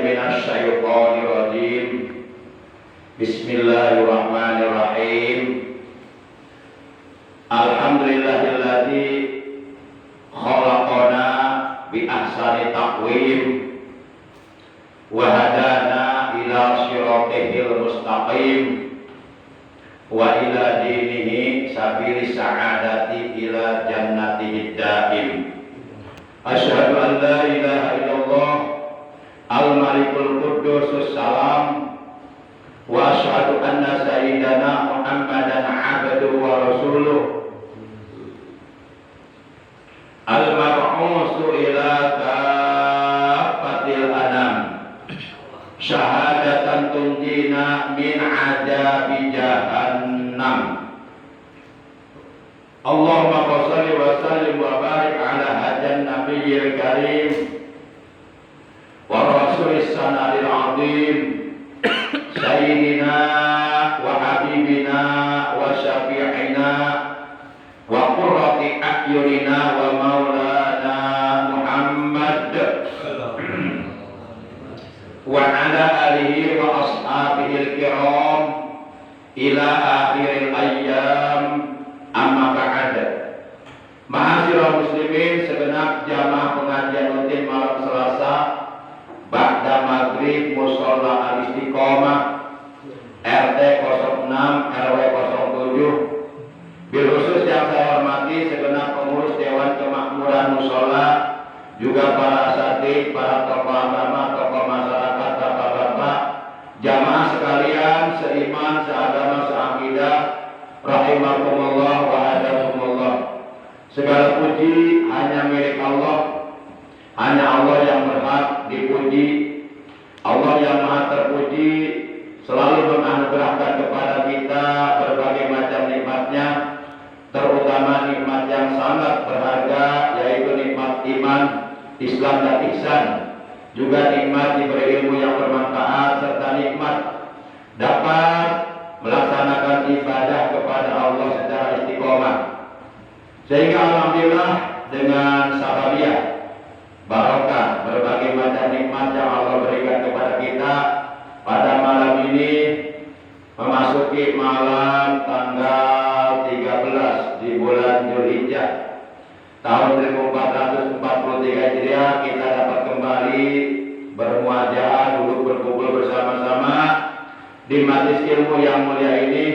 minasyaitonir rajim. Bismillahirrahmanirrahim. Alhamdulillahilladzi khalaqana bi ahsani taqwim wa hadana ila siratil mustaqim wa ila dinihi sabili sa'adati ila jannatihi daim. Asyhadu an la ilaha illallah al-malikul quddus salam wa asyhadu anna sayyidana Muhammadan abduhu wa rasuluh al-mab'usu ila kafatil anam syahadatan tunjina min adabi jahannam. Allahumma shalli wa sallim wa barik ala hajan nabiyyil karim wa rasulis sanadil azim sayyidina wa habibina wa syafi'ina wa qurrati a'yunina wa maulana Muhammad wa ala alihi wa ashabihil kiram ila akhiril ayyam. Amma ba'd. Ma'asyiral muslimin, segenap jamaah pengajian rutin malam Selasa ba'da maghrib musholla al-istiqomah RT 06 RW 07. Bil khusus yang saya hormati segenap pengurus Dewan Kemakmuran Mushola, juga para asatidz, para tokoh agama, tokoh masyarakat, bapak-bapak, jamaah sekalian seiman, seagama, seakidah, rahimakumullah wa hadakumullah. Segala puji hanya milik Allah. Hanya Allah yang berhak dipuji. Allah yang maha terpuji selalu menganugerahkan kepada kita berbagai macam nikmatnya, terutama nikmat yang sangat berharga, yaitu nikmat iman, Islam dan ihsan. Juga nikmat diberi ilmu yang bermanfaat, serta nikmat dapat melaksanakan ibadah kepada Allah secara istiqomah. Sehingga alhamdulillah dengan sababiyah barokah berbagai macam nikmat yang Allah berikan kepada kita pada malam ini, memasuki malam tanggal 13 di bulan Dzulhijjah tahun 1443 Hijriah, kita dapat kembali bermuajaah, duduk berkumpul bersama-sama di majelis ilmu yang mulia ini,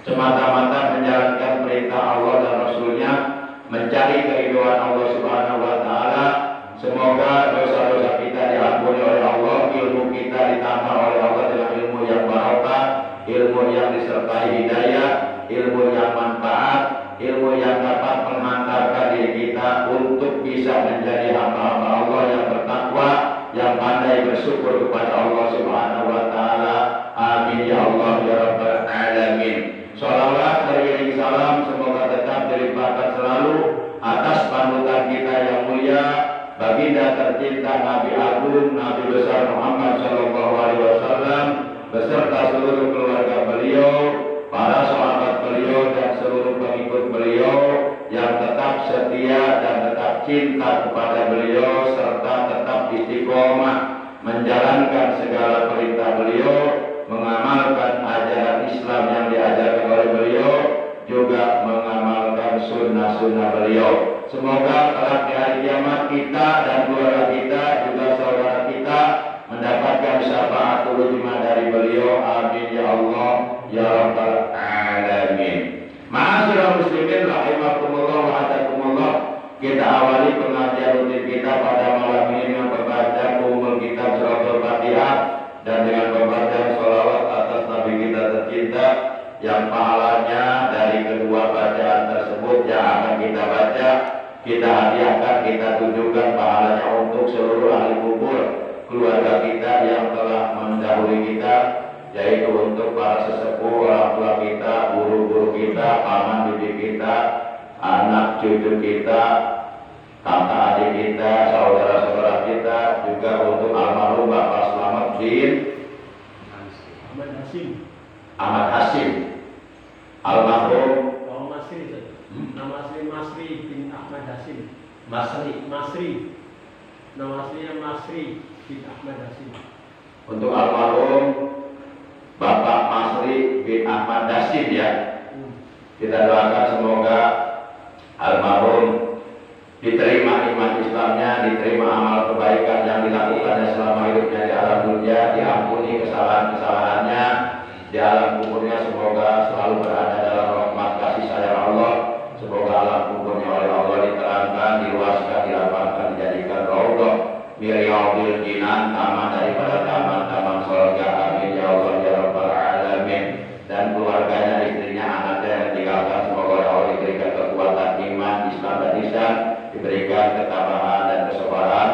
semata-mata menjalankan perintah Allah dan Rasulnya, mencari keridhaan Allah Subhanahu wa Ta'ala. Semoga dosa-dosa kita diampuni oleh Allah, ilmu kita ditambah oleh Allah dengan ilmu yang barokah, ilmu yang disertai hidayah, ilmu yang manfaat, ilmu yang dapat menghantarkan diri kita untuk bisa menjadi hamba-hamba Allah yang bertakwa, yang pandai bersyukur kepada Allah Subhanahu wa Ta'ala. Amin ya Allah ya Rabbal alamin. Shalawat beriring salam semoga tetap dilimpahkan selalu atas panutan kita yang mulia, baginda tercinta Nabi Agung, Nabi besar Muhammad sallallahu alaihi wasallam beserta seluruh keluarga beliau, para sahabat beliau dan seluruh pengikut beliau yang tetap setia dan tetap cinta kepada beliau, serta tetap istiqomah menjalankan segala perintah beliau, mengamalkan ajaran Islam yang diajarkan oleh beliau, juga mengamalkan sunnah-sunnah beliau. Semoga kelak di hari kiamat kita dan keluarga kita, juga saudara kita, mendapatkan syafaatul uzma dari beliau. Amin ya Allah ya Rabbal alamin. Ma'asyiral muslimin rahimakumullah wa hadakumullah. Kita awali pengajian rutin kita pada malam ini dengan pembacaan umul kitab suratul Fatihah dan dengan pembacaan sholawat atas Nabi kita tercinta, yang pahalanya dari kedua bacaan tersebut yang akan kita baca, kita hadiahkan, kita tunjukkan pahalanya untuk seluruh ahli kubur keluarga kita yang telah mendahului kita, yaitu untuk para sesepuh, orang tua kita, guru-guru kita, paman bibi kita, anak cucu kita, kakak adik kita, saudara-saudara kita, juga untuk almarhum Bapak Slamet bin Ahmad Hasim, almarhum Nama asli Masri bin Ahmad Hasim. Masri. Nama aslinya Masri bin Ahmad Hasim. untuk almarhum Bapak Masri bin Ahmad Dasim ya. Kita doakan semoga almarhum diterima iman Islamnya, diterima amal kebaikan yang dilakukannya selama hidupnya di alam dunia, diampuni kesalahan-kesalahannya di alam kuburnya, semoga selalu berada dalam rahmat kasih sayang Allah. Semoga alam kuburnya oleh Allah diterangkan, diluaskan, dilapangkan, dijadikan raudhah miriyadil jinan, taman daripada taman-taman surga. Amin ya Allah ya rabbal alamin. Dan keluarganya, istrinya, anaknya yang tinggalkan, semoga Allah diberikan kekuatan iman, Islam dan ihsan, diberikan ketabahan dan kesabaran,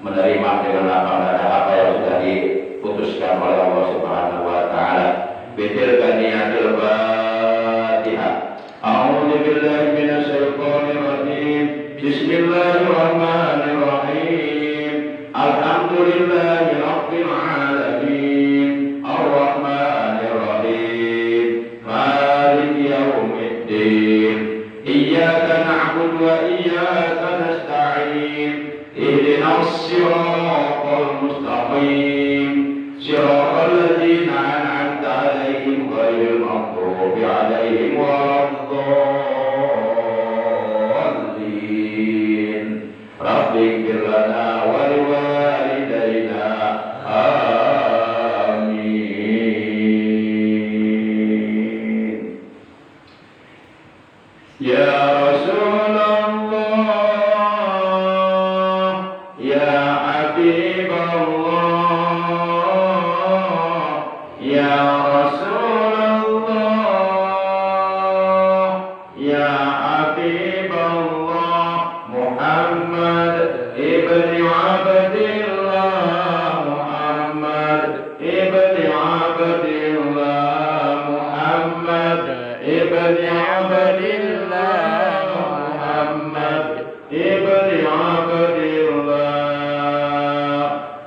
menerima dengan lapang dada apa yang sudah diputuskan oleh Allah Subhanahu wa taala. Bitilka niyatil Fatihah. A'udzu billahi minasy syaithanir rajim. Bismillahirrahmanirrahim. Alhamdulillahi rabbil alamin. Ar-Rahmanir Rahim. Maliki yaumiddin. Iyyaka na'budu wa iyyaka nasta'in. Ihdinas siratal mustaqim. Siratal ladzina an'amta 'alaihim ghairil maghdubi 'alaihim waladdallin. Rabbighfir lana wa liwalidayna. Amin. Ya Rasulullah, ya Habibullah, ya Rasulullah, ya Habibullah, Muhammad ibni Abdillah, Muhammad ibni Abdillah, Muhammad ibni Abdillah, Muhammad ibni Abdillah,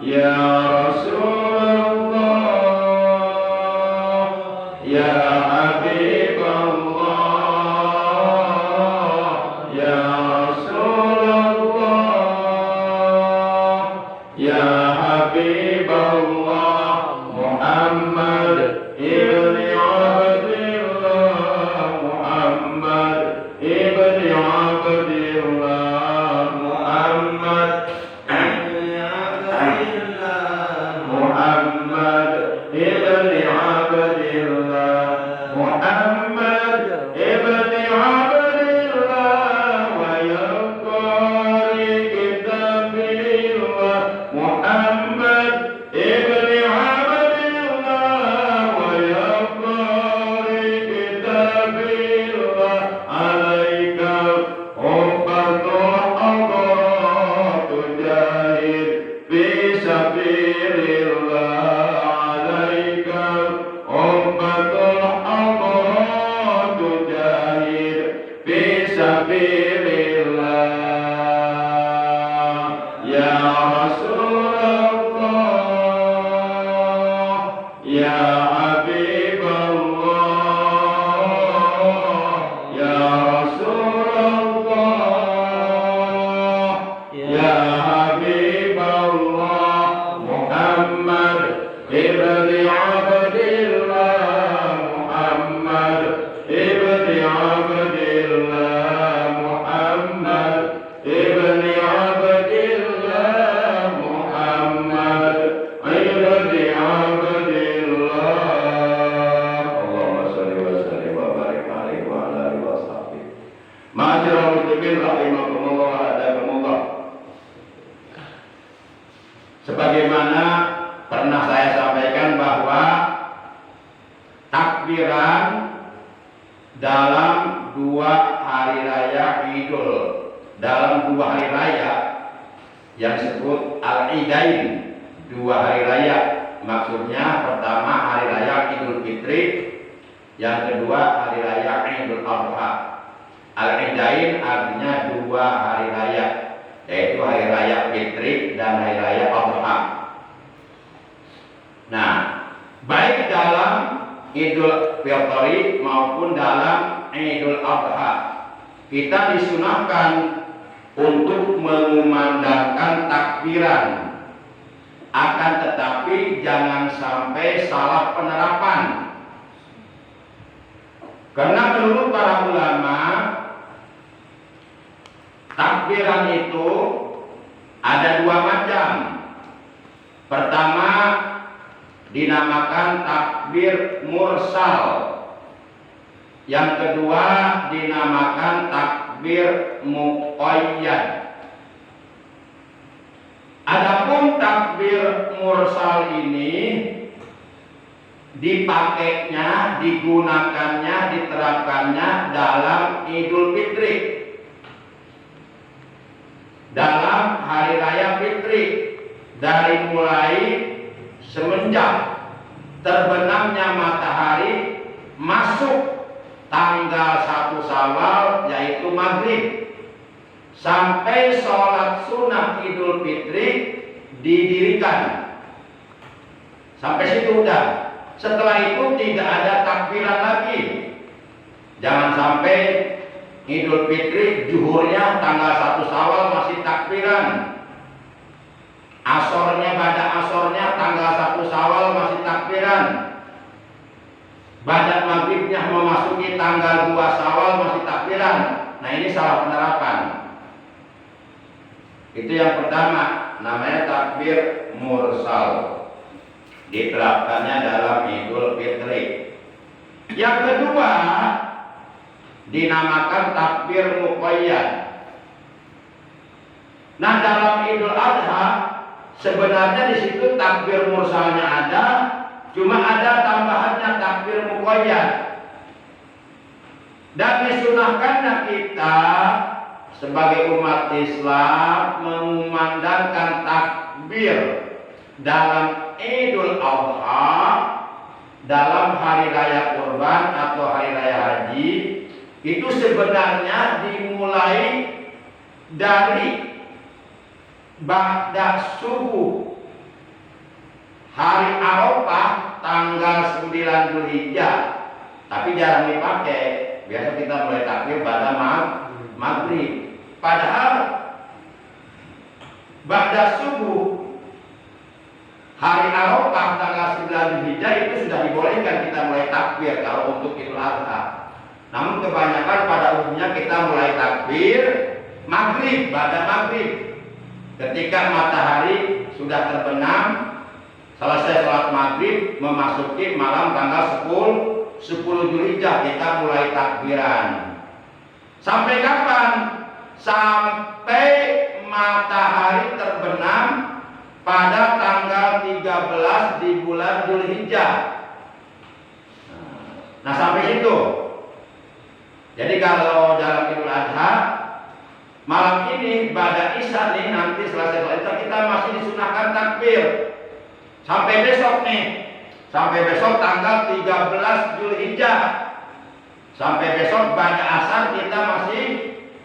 ya Rasulullah, ya Habibullah, ya Rasulullah, ya Habibullah, Muhammad ibni Abdillah, Muhammad ibni Abdillah, Muhammad Muhammad ibni Abdillah, Muhammad ibni Abdillah, wa yaqari kitabillah, Muhammad ibni Abdillah, wa yaqari kitabillah, alaika ummatul hadrat tujahid fi sabilillah, alaika ummatul hadrat tujahid fi sabilillah, ya Rasulullah, ya Habibullah, ya Rasulullah, ya Habibullah, Muhammad ibni Abdillah, Muhammad ibni Abdillah, Muhammad ibni Abdillah, Muhammad ibni Abdillah. Allahumma shalli wa sallim wa barik alaihi wa ala alihi wa sahbihi. Ma'asyiral muslimin rahimakumullah wa hadakumullah. Sebagaimana pernah saya sampaikan bahwa takbiran dalam dua hari raya Idul, dalam dua hari raya yang disebut Al-Idain, dua hari raya, maksudnya pertama hari raya Idul Fitri, yang kedua hari raya Idul Adha. Al-Idain artinya dua hari raya, yaitu hari raya Fitri dan hari raya Adha. Nah, baik dalam Idul Fitri maupun dalam Idul Adha, kita disunahkan untuk mengumandangkan takbiran Akan tetapi jangan sampai salah penerapan. Karena menurut para ulama, takbiran itu ada dua macam. Pertama dinamakan takbir mursal. Yang kedua dinamakan takbir muqayyad. Adapun takbir mursal ini dipakainya, digunakannya, diterapkannya dalam Idul Fitri, dalam hari raya Fitri, dari mulai semenjak terbenamnya matahari masuk tanggal 1 Syawal yaitu maghrib, sampai sholat sunnah Idul Fitri didirikan. Sampai situ udah. Setelah itu tidak ada takbiran lagi. Jangan sampai Idul Fitri zuhurnya tanggal 1 Syawal masih takbiran, asornya pada asornya tanggal 1 Syawal masih takbiran, badat maghribnya memasuki tanggal 2 Syawal masih takbiran. Nah, ini salah penerapan. Itu yang pertama, namanya takbir mursal, diterapkannya dalam Idul Fitri. Yang kedua dinamakan takbir muqayyad. Nah, dalam Idul Adha sebenarnya di situ takbir mursalnya ada, cuma ada tambahannya takbir muqayyad. Dan disunahkannya kita sebagai umat Islam mengumandangkan takbir dalam Idul Adha, dalam hari raya Kurban atau hari raya Haji, itu sebenarnya dimulai dari ba'da subuh hari Arafah tanggal 9 Dzulhijjah. Tapi jarang dipakai. Biasa kita mulai takbir pada maghrib. Padahal ba'da subuh hari Arafah tanggal 9 Dzulhijjah itu sudah dibolehkan kita mulai takbir kalau untuk Idul Adha. Namun kebanyakan pada umumnya kita mulai takbir maghrib, pada maghrib. Ketika matahari sudah terbenam, selesai sholat maghrib, memasuki malam tanggal 10 Dzulhijjah kita mulai takbiran. Sampai kapan? Sampai matahari terbenam pada tanggal 13 di bulan Dzulhijjah. Nah, sampai situ. Jadi kalau dalam Idul Adha malam ini pada Isya nih, nanti selesai sholat Isya kita masih disunahkan takbir sampai besok nih, sampai besok tanggal 13 Dzulhijjah, sampai besok pada asar kita masih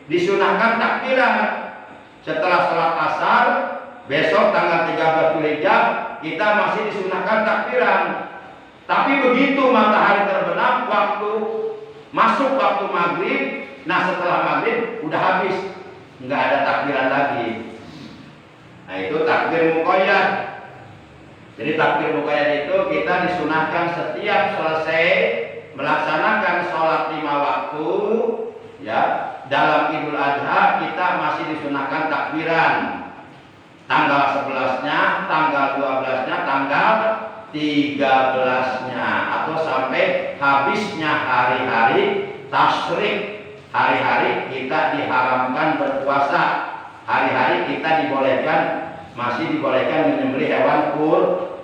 disunahkan takbiran. Setelah sholat asar besok tanggal 13 Dzulhijjah kita masih disunahkan takbiran. Tapi begitu matahari terbenam, masuk waktu maghrib, nah setelah maghrib udah habis, nggak ada takbiran lagi. Nah, itu takbir muqayyad. Jadi takbir muqayyad itu kita disunahkan setiap selesai melaksanakan sholat 5 waktu, ya, dalam Idul Adha kita masih disunahkan takbiran. Tanggal 11-nya, tanggal 12-nya, tanggal 13-nya, atau sampai habisnya hari-hari tasyrik. Hari-hari kita diharamkan berpuasa, hari-hari kita masih dibolehkan menyembelih hewan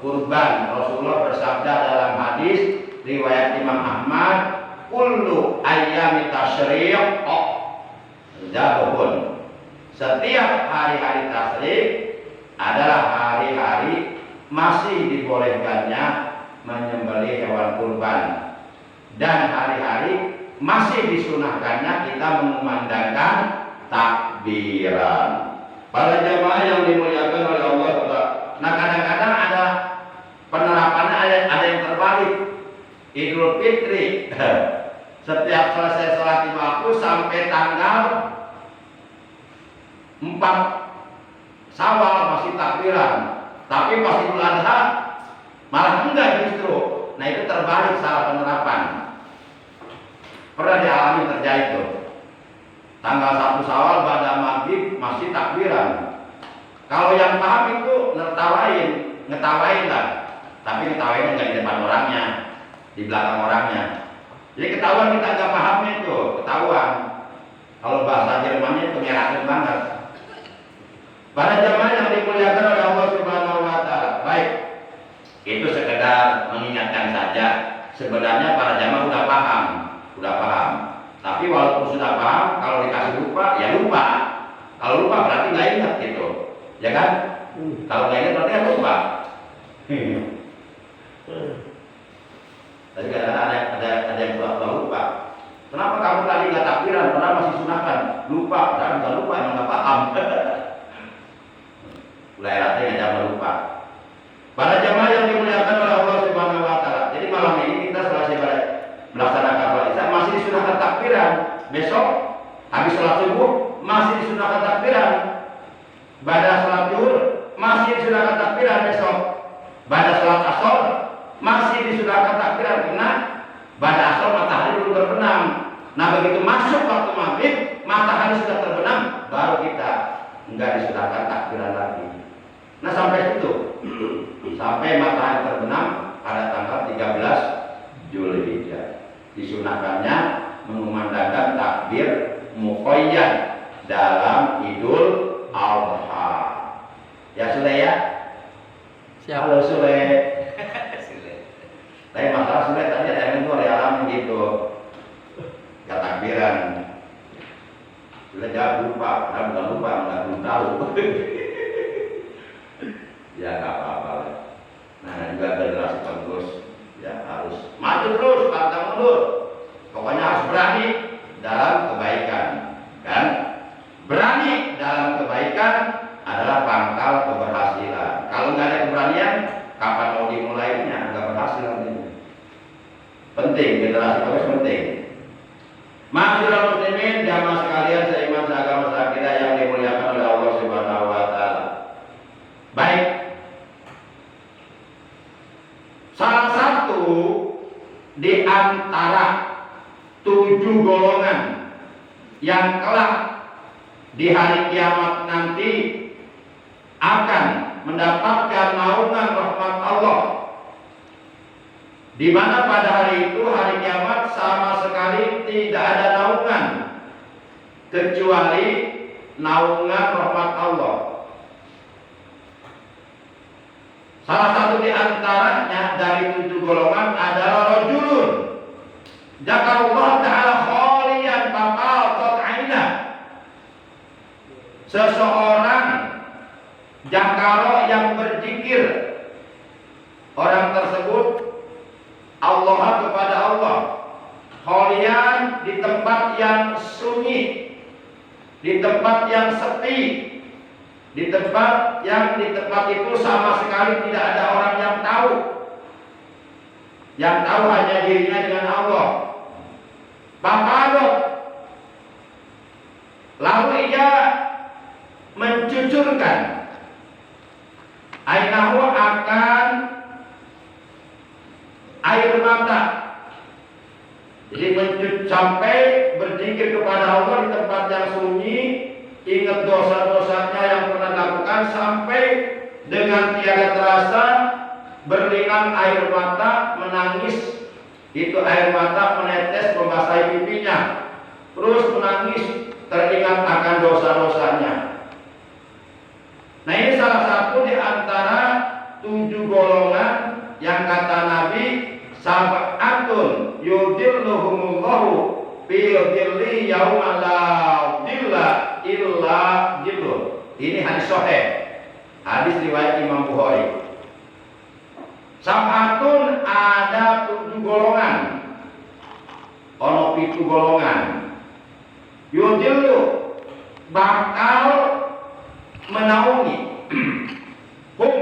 kurban. Rasulullah bersabda dalam hadis riwayat Imam Ahmad, kullu ayyami tasyrik dzabhun. Setiap hari-hari tasyrik adalah hari-hari masih dibolehkannya menyembelih hewan kurban, dan hari-hari masih disunahkannya kita mengumandangkan takbiran. Para jamaah yang dimuliakan oleh Allah. Nah, kadang-kadang ada penerapannya ada yang terbalik. Idul Fitri setiap selesai sholat 5 waktu sampai tanggal 4 Syawal masih takbiran. Tapi pas Idul Adha malah enggak justru. Nah itu terbalik salah penerapan. Pernah dialami terjadi tuh. Tanggal 1 Syawal pada maghrib masih takbiran. Kalau yang paham itu ngetawain lah. Tapi ngetawainnya nggak di depan orangnya, di belakang orangnya. Jadi ketahuan kita nggak pahamnya itu, ketahuan. Kalau bahasa Jermannya itu ngerakin banget. Para jamaah yang dimuliakan oleh Allah Subhanahu Wa Taala, baik. Itu sekedar mengingatkan saja. Sebenarnya para jamaah udah paham. Tapi walaupun sudah paham, kalau dikasih lupa, ya lupa. Kalau lupa berarti nggak ingat gitu, ya kan? Kalau nggak ingat berarti kan lupa. Tadi kadang-kadang ada yang pura-pura lupa. Kenapa kamu tadi nggak takbiran? Padahal masih sunahkan. Lupa, padahal nggak lupa, emang nggak paham. Mulai latih jangan lupa. Para jamaah yang dimuliakan oleh Allah Subhanahu Wa Taala. Jadi malam ini kita selesai melaksanakan sholat isya masih disunahkan takbiran. Besok habis sholat subuh masih disunahkan takbiran. Pada sholat zuhur masih disunahkan takbiran besok. Pada sholat asar masih disunahkan takbiran karena pada asar matahari belum terbenam. Nah begitu masuk waktu maghrib matahari sudah terbenam baru kita enggak disunahkan takbiran lagi. Nah sampai situ, sampai matahari terbenam pada tanggal 13 Zulhijjah. Disunahkannya mengumandangkan takbir muqayyad dalam Idul Adha. Ya sudah ya. Siap. Halo Sule. Tapi masalah Sule tadi ada yang itu alami gitu. Ya takbiran. Sule jawab lupa, padahal bukan lupa, nggak belum tahu. Ya nggak apa-apa lah. Nah juga generasi penerus ya harus maju terus, pantang mundur. Pokoknya harus berani dalam kebaikan, kan? Berani dalam kebaikan adalah pangkal keberhasilan. Kalau nggak ada keberanian, kapan mau dimulainya? Nggak berhasil nanti. Penting, generasi penerus penting. Ma'asyiral muslimin, jamaah sekalian seiman seagama seakidah yang dimuliakan oleh Allah Subhanahu Wa Taala. Baik. Salah satu di antara 7 golongan yang kelak di hari kiamat nanti akan mendapatkan naungan rahmat Allah, di mana pada hari itu hari kiamat sama sekali tidak ada naungan kecuali naungan rahmat Allah. Salah satu di antaranya dari 7 golongan adalah rajulun dzakarallahu ta'ala khaliyan faqatat 'ainah. Seseorang jakaro yang berzikir, orang tersebut Allah kepada Allah, khaliyan di tempat yang sunyi, di tempat yang sepi, di tempat itu sama sekali tidak ada orang yang tahu. Yang tahu hanya dirinya dengan Allah. Faqalat, lalu ia mencucurkan ainahu akan air mata. Jadi sampai berzikir kepada Allah di tempat yang sunyi, ingat dosa-dosanya yang pernah dilakukan, sampai dengan tiada terasa berlinang air mata, menangis. Itu air mata menetes membasahi pipinya, terus menangis teringat akan dosa-dosanya. Nah ini salah satu di antara 7 golongan yang kata Nabi sab'atun yudilluhumullahu fi dhilli yauma la dhilla illa dhilluh. Ini hadis sahih, hadis riwayat Imam Bukhari. Sab'atun ada 7 golongan, ono 7 golongan. Yudillu bakal menaungi hum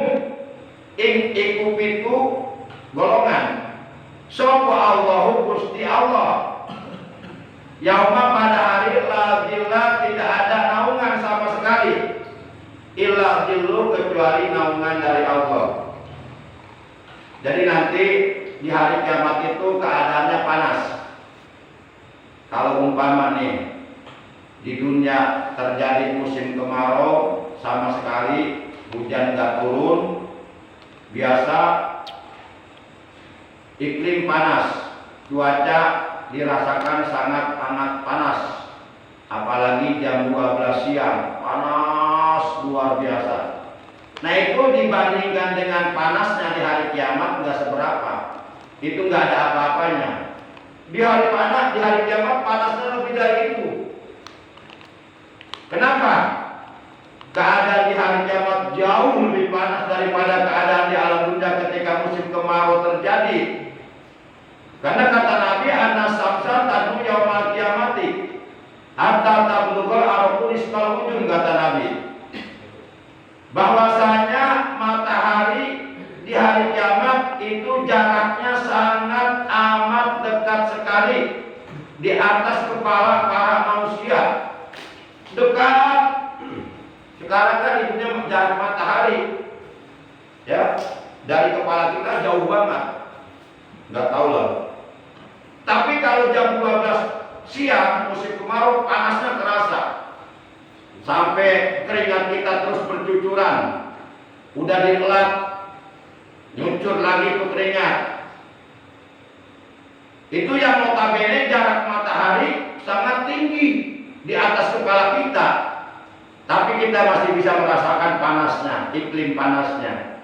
ing iku 7 golongan sapa Allahu Gusti Allah yauma pada hari la dhilla tidak ada naungan sama sekali illa dhillu, kecuali naungan dari Allah. Jadi nanti di hari kiamat itu keadaannya panas. Kalau umpama nih di dunia terjadi musim kemarau sama sekali hujan nggak turun, biasa iklim panas, cuaca dirasakan sangat panas, apalagi jam 12 siang panas luar biasa. Nah itu dibandingkan dengan panasnya di hari kiamat nggak seberapa, itu nggak ada apa-apanya. Di hari kiamat panasnya lebih dari itu. Kenapa? Keadaan di hari kiamat jauh lebih panas daripada keadaan di alam dunia ketika musim kemarau terjadi. Karena kata Nabi, anna samsa tadnu yaumal kiamati hatta tablughal arqu nisfal ujun, kata Nabi. Bahwasanya matahari di hari kiamat itu jaraknya sangat amat dekat sekali di atas kepala para manusia. Dekat. Sekarang kan ibunya jarak matahari, ya, dari kepala kita jauh banget, nggak tahu lah. Tapi kalau jam 12 siang musim kemarau panasnya terasa, sampai keringat kita terus bercucuran, udah ditelat, nyucur lagi ke keringat. Itu yang notabene jarak matahari sangat tinggi di atas kepala kita, tapi kita masih bisa merasakan panasnya, iklim panasnya.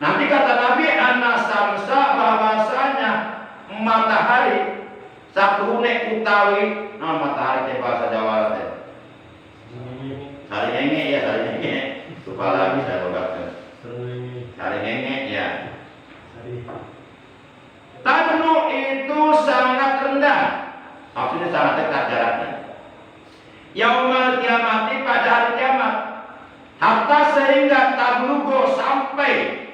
Nanti kata Nabi, anna samsa, bahwasanya matahari sakune utawi, nah matahari teh bahasa Jawa teh saringenge, ya saringenge, kepala bisa logatkeun saringenge, ya. Tadnu itu sangat rendah, maksudnya sangat dekat jaraknya. Yaumal kiamati, pada hari kiamat, hatta sehingga tablugo, sampai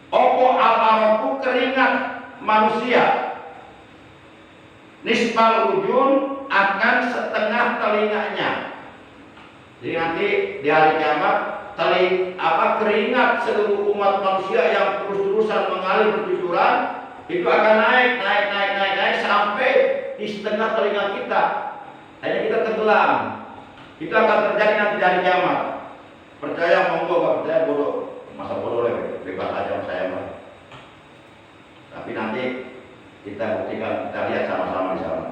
opo al-araku, keringat manusia, nisfal ujun, akan setengah telinganya. Jadi nanti di hari kiamat keringat seluruh umat manusia yang terus-terusan mengalir bercucuran itu akan naik sampai di setengah telinga kita. Hanya kita tenggelam. Itu akan terjadi nanti di hari kiamat. Percaya monggo, gak percaya bodoh. Masa bodoh bebas aja saya mah. Tapi nanti kita buktikan, kita lihat sama-sama di sana.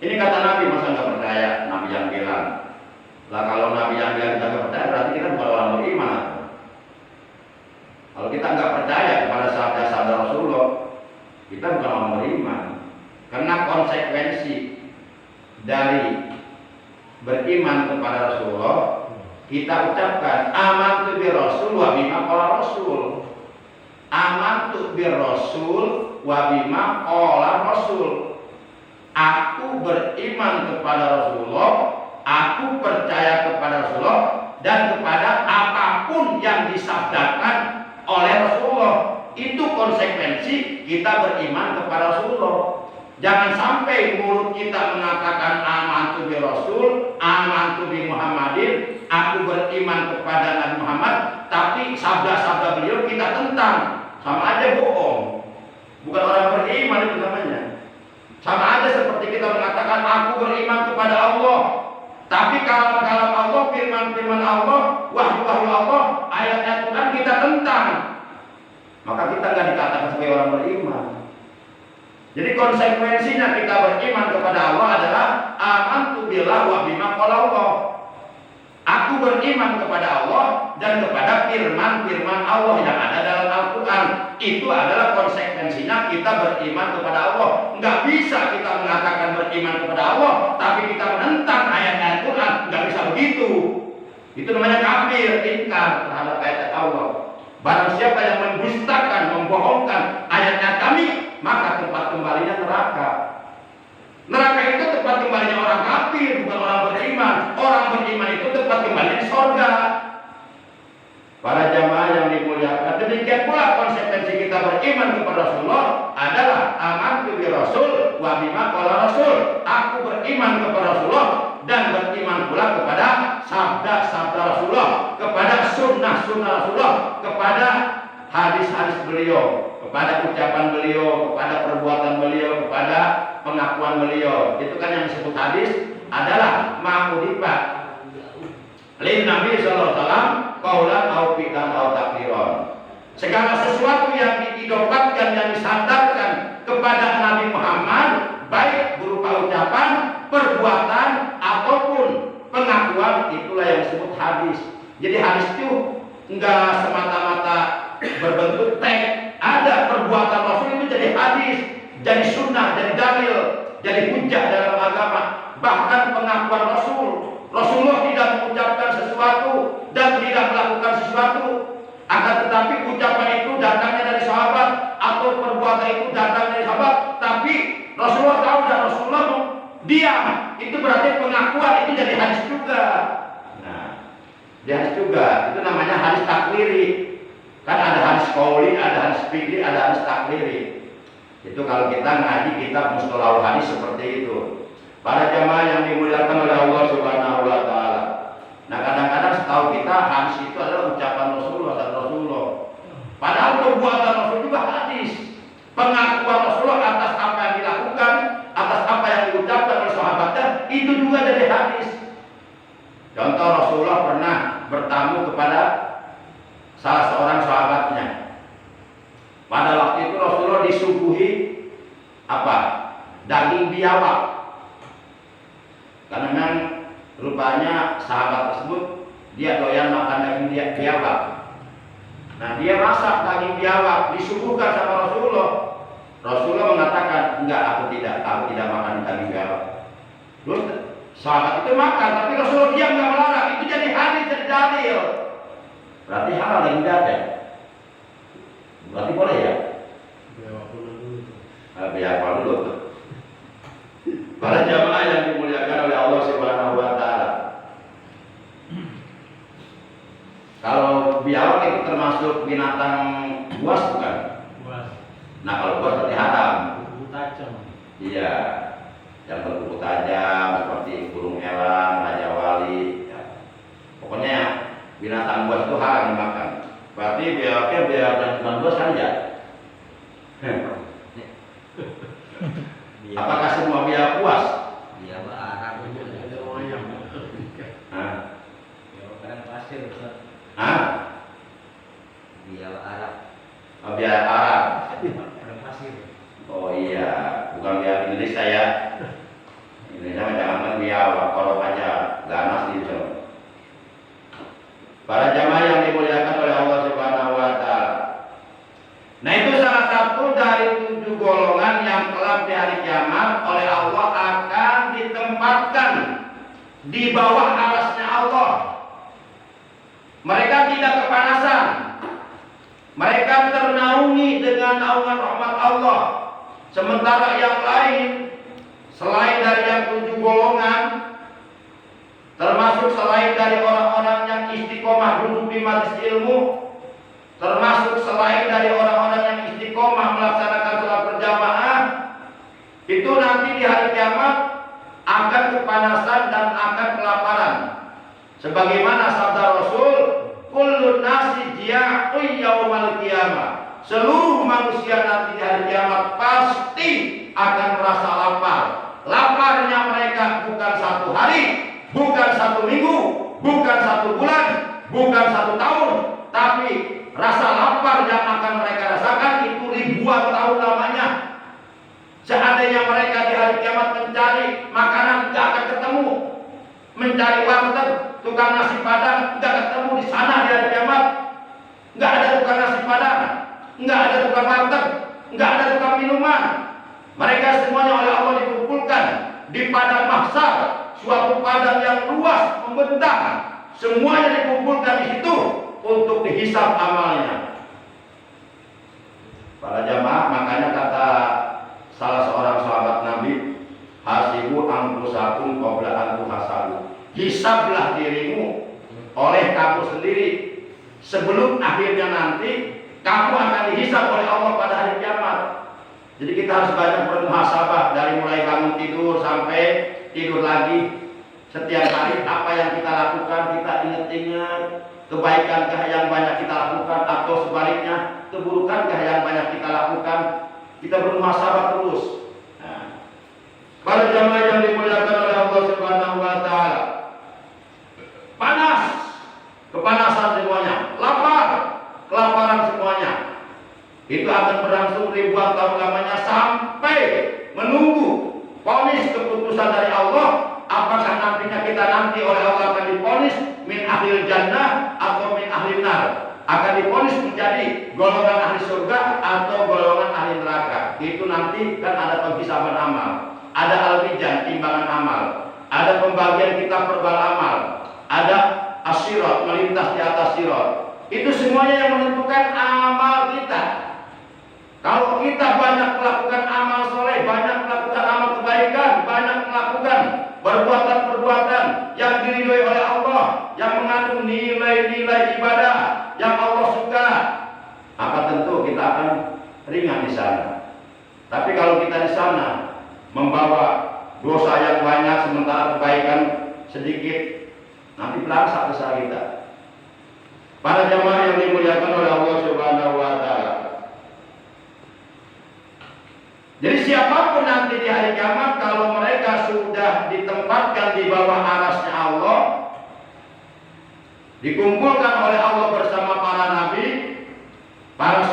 Ini kata Nabi, masa nggak percaya? Nabi yang bilang. Lah kalau Nabi yang bilang kita nggak percaya, berarti kita bukan orang beriman. Kalau kita nggak percaya kepada sabda-sabda Rasulullah, kita bukan orang beriman. Karena konsekuensi dari beriman kepada Rasulullah, kita ucapkan amantu bir Rasul wa bima qala Rasul. Amantu bir Rasul wa bima qala Rasul. Aku beriman kepada Rasulullah, aku percaya kepada Rasulullah, dan kepada apapun yang disabdakan oleh Rasulullah. Itu konsekuensi kita beriman kepada Rasulullah. Jangan sampai mulut kita mengatakan amantu bi Rasul, amantu bi Muhammadin, aku beriman kepada Nabi Muhammad, tapi sabda-sabda beliau kita tentang. Sama aja bohong. Bukan orang beriman itu namanya. Sama aja seperti kita mengatakan aku beriman kepada Allah, tapi kalam-kalam Allah, firman-firman Allah, wahyu-wahyu Allah, ayat-ayat Quran kita tentang. Maka kita nggak dikatakan sebagai orang beriman. Jadi konsekuensinya kita beriman kepada Allah adalah amantu billah wa bima qala Allah. Aku beriman kepada Allah dan kepada firman-firman Allah yang ada dalam Al-Quran. Itu adalah konsekuensinya kita beriman kepada Allah. Nggak bisa kita mengatakan beriman kepada Allah, tapi kita menentang ayat-ayat Quran. Nggak bisa begitu. Itu namanya kafir, ingkar terhadap ayat Allah. Barang siapa yang mendustakan, membohongkan ayat-ayat kami, maka tempat kembalinya neraka. Neraka itu tempat kembalinya orang kafir, bukan orang beriman. Orang beriman itu tempat kembalinya di surga. Para jamaah yang dimuliakan, demikian pula konsekuensi kita beriman kepada Rasulullah adalah amantu bi Rasul wa bima qala Rasul. Aku beriman kepada Rasulullah dan beriman pula kepada sabda-sabda Rasulullah, kepada sunnah-sunnah Rasulullah, kepada hadis-hadis beliau, kepada ucapan beliau, kepada perbuatan beliau, kepada pengakuan beliau. Itu kan yang disebut hadis adalah ma'udifat lin Nabi sallallahu alaihi wasallam qaulan au fi'lan au takdiran. Segala sesuatu yang diidopatkan, yang disandarkan kepada Nabi Muhammad, baik berupa ucapan, perbuatan ataupun pengakuan, itulah yang disebut hadis. Jadi hadis itu enggak semata-mata berbentuk teks. Ada perbuatan Rasul itu jadi hadis, jadi sunnah, jadi dalil, jadi hujjah dalam agama. Bahkan pengakuan Rasulullah tidak mengucapkan sesuatu dan tidak melakukan sesuatu, akan tetapi ucapan itu datangnya dari sahabat atau perbuatan itu datangnya dari sahabat, tapi Rasulullah tahu dan Rasulullah diam. Itu berarti pengakuan itu jadi hadis juga. Nah, jadi hadis juga. Itu namanya hadis takliri. Kan ada hadis qauli, ada hadis fi'li, ada hadis takliri. Itu kalau kita ngaji kitab mustalahul hadis seperti itu. Para jamaah yang dimuliakan oleh Allah Subhanahu wa taala. Nah, kadang-kadang setahu kita hadis itu adalah ucapan Rasulullah dan Rasulullah. Padahal perbuatan Rasul juga hadis. Pengakuan Rasulullah atas apa yang dilakukan, atas apa yang diucapkan oleh sahabatnya, itu juga dari hadis. Contoh, Rasulullah pernah bertamu kepada salah seorang sahabatnya. Pada waktu itu Rasulullah disuguhi apa? Daging biawak. Karena memang rupanya sahabat tersebut dia doyan makan daging biawak. Nah, dia masak daging biawak, disuguhkan sama Rasulullah. Rasulullah mengatakan, enggak, aku tidak makan daging biawak. Terus sahabat itu makan, tapi Rasulullah diam, enggak melarang. Itu jadi hadis, jadi dalil. Berarti halal daging biawak. Berarti boleh ya? Biawak dulu. Para jamaah yang dimuliakan oleh Allah Subhanahu wa taala. Kalau biawak itu termasuk binatang buas bukan? Buas. Nah, kalau buas berarti haram. Kuku tajam. Iya, yang berkuku tajam seperti burung elang, raja wali. Ya. Pokoknya binatang buas itu haram dimakan. Berarti biawaknya biawak bukan buas kan ya? Apakah semua biawak buas? Biawak Arab itu Ada ayam. Hah? biawak kadang pasir Ustaz. Hah? Biawak Arab Oh, biawak Arab. kadang pasir. Oh iya, bukan biawak Indonesia ya. Indonesia mah jangan biawak, korok aja, ganas gitu. Para jamaah yang dimuliakan oleh Allah Subhanahu wa taala. Nah, itu salah satu dari 7 golongan yang kelak di hari kiamat oleh Allah akan ditempatkan di bawah arasnya Allah. Mereka tidak kepanasan. Mereka ternaungi dengan naungan rahmat Allah. Sementara yang lain, selain dari yang 7 golongan, termasuk selain dari orang-orang yang istiqomah duduk di majelis ilmu, termasuk selain dari orang-orang yang istiqomah melaksanakan sholat berjamaah, itu nanti di hari kiamat akan kepanasan dan akan kelaparan. Sebagaimana sabda Rasul, kullun nasi jia'un yaumal qiyamah. Seluruh manusia nanti di hari kiamat pasti akan merasa lapar. Laparnya mereka bukan 1 hari, bukan 1 minggu, bukan 1 bulan, bukan 1 tahun, tapi rasa lapar yang akan mereka rasakan itu ribuan tahun lamanya. Seandainya mereka di hari kiamat mencari makanan, tidak akan ketemu. Mencari warteg, tukang nasi padang, tidak ketemu di sana di hari kiamat. Nggak ada tukang nasi padang, nggak ada tukang warteg, nggak ada tukang minuman. Mereka semuanya oleh Allah dikumpulkan di padang mahsyar, suatu padang yang luas membentang. Semuanya dikumpulkan di situ untuk dihisab amalnya. Para jamaah, makanya kata salah seorang sahabat Nabi, hasibu anfusakum qabla an tuhasabu. Hisablah dirimu oleh kamu sendiri sebelum akhirnya nanti kamu akan dihisab oleh Allah pada hari kiamat. Jadi kita harus banyak bermuhasabah dari mulai bangun tidur sampai tidur lagi. Setiap hari apa yang kita lakukan, kita ingat-ingat. Kebaikankah yang banyak kita lakukan, atau sebaliknya keburukankah yang banyak kita lakukan? Kita bermuhasabah terus. Nah, para jamaah yang dimuliakan oleh Allah Subhanahu wa taala. Panas, kepanasan semuanya, lapar, kelaparan semuanya. Itu akan berlangsung ribuan tahun lamanya sampai menunggu vonis keputusan dari Allah. Apakah nantinya kita nanti oleh Allah akan divonis min ahlil jannah atau min ahlil nar, akan divonis menjadi golongan ahli surga atau golongan ahli neraka. Itu nanti kan ada penghisaban amal, ada al-mizan timbangan amal, ada pembagian kitab perbal amal, ada as-sirat melintas di atas sirat. Itu semuanya yang menentukan amal kita. Kalau kita banyak melakukan amal soleh, banyak melakukan amal kebaikan, banyak melakukan perbuatan-perbuatan yang diridhoi oleh Allah, yang mengandung nilai-nilai ibadah yang Allah suka, maka tentu kita akan ringan di sana. Tapi kalau kita di sana membawa dosa yang banyak sementara kebaikan sedikit, nanti belangsak dosa kita. Para jamaah yang dimuliakan oleh Allah Subhanahu wa taala. Jadi siapapun nanti di hari kiamat, kalau mereka sudah ditempatkan di bawah arasnya Allah, dikumpulkan oleh Allah bersama para nabi, para